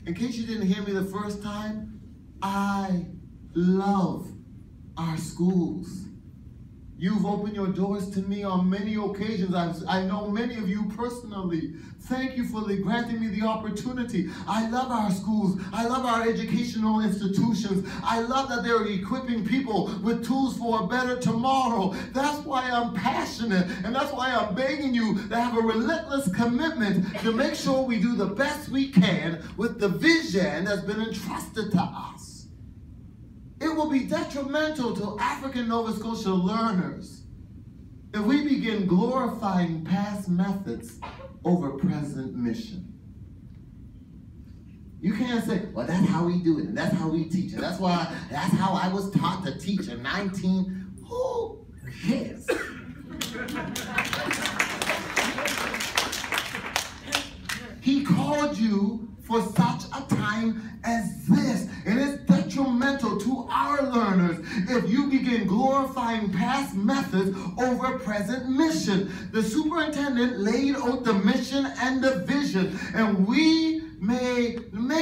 In case you didn't hear me the first time, I love our schools. You've opened your doors to me on many occasions. I know many of you personally. Thank you for granting me the opportunity. I love our schools. I love our educational institutions. I love that they're equipping people with tools for a better tomorrow. That's why I'm passionate, and that's why I'm begging you to have a relentless commitment to make sure we do the best we can with the vision that's been entrusted to us. It will be detrimental to African Nova Scotia learners if we begin glorifying past methods over present mission. You can't say, well, that's how we do it, and that's how we teach, and that's how I was taught to teach in 19. Who cares? He called you for such a time as this. And it's detrimental to our learners if you begin glorifying past methods over present mission. The superintendent laid out the mission and the vision, and may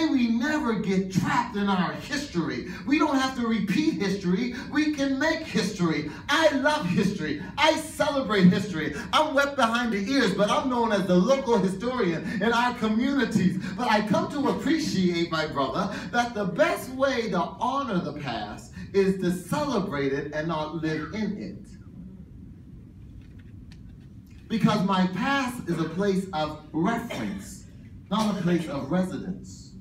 we never get trapped in our history. We don't have to repeat history. We can make history. I love history. I celebrate history. I'm wet behind the ears, but I'm known as the local historian in our communities. But I come to appreciate, my brother, that the best way to honor the past is to celebrate it and not live in it. Because my past is a place of reference, not a place of residence.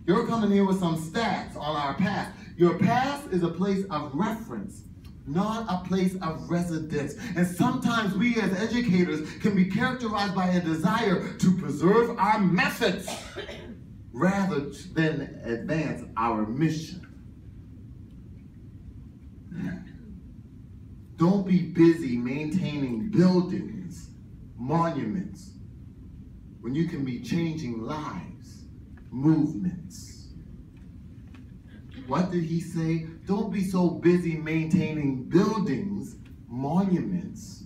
You're coming here with some stats on our past. Your past is a place of reference, not a place of residence. And sometimes we as educators can be characterized by a desire to preserve our methods rather than advance our mission. Don't be busy maintaining buildings, monuments, when you can be changing lives, movements. What did he say? Don't be so busy maintaining buildings, monuments,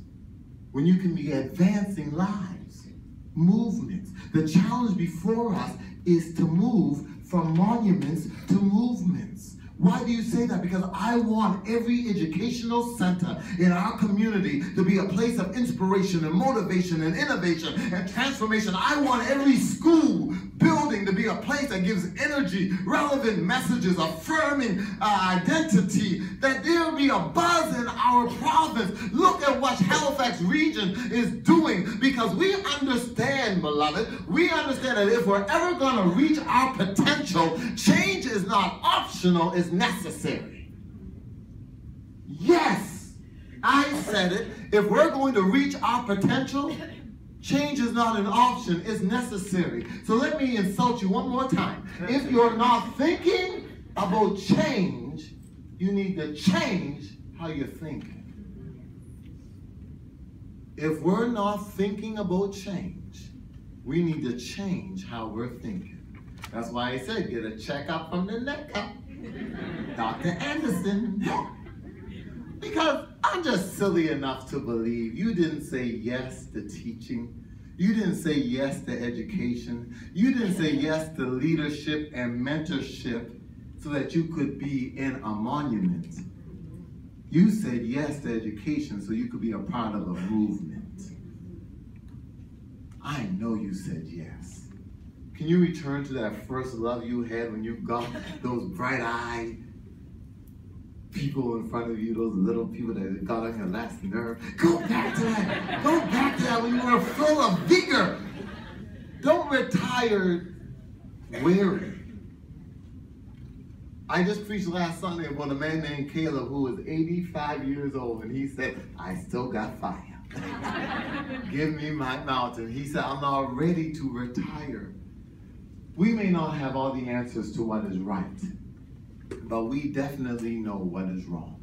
when you can be advancing lives, movements. The challenge before us is to move from monuments to movements. Why do you say that? Because I want every educational center in our community to be a place of inspiration and motivation and innovation and transformation. I want every school building to be a place that gives energy, relevant messages, affirming identity, that there be a buzz in our province. Look at what Halifax region is doing, because we understand, beloved, we understand that if we're ever going to reach our potential, change is not optional, it's necessary. Yes, I said it. If we're going to reach our potential, change is not an option, it's necessary. So let me insult you one more time. If you're not thinking about change, you need to change how you're thinking. If we're not thinking about change, we need to change how we're thinking. That's why I said get a checkup from the neck up. Dr. Anderson. Because I'm just silly enough to believe you didn't say yes to teaching. You didn't say yes to education. You didn't say yes to leadership and mentorship so that you could be in a monument. You said yes to education so you could be a part of a movement. I know you said yes. Can you return to that first love you had when you got those bright-eyed people in front of you, those little people that got on your last nerve? Go back to that. Go back to that when you were full of vigor. Don't retire weary. I just preached last Sunday about a man named Caleb who was 85 years old, and he said, I still got fire. Give me my mountain. He said, I'm not ready to retire. We may not have all the answers to what is right, but we definitely know what is wrong.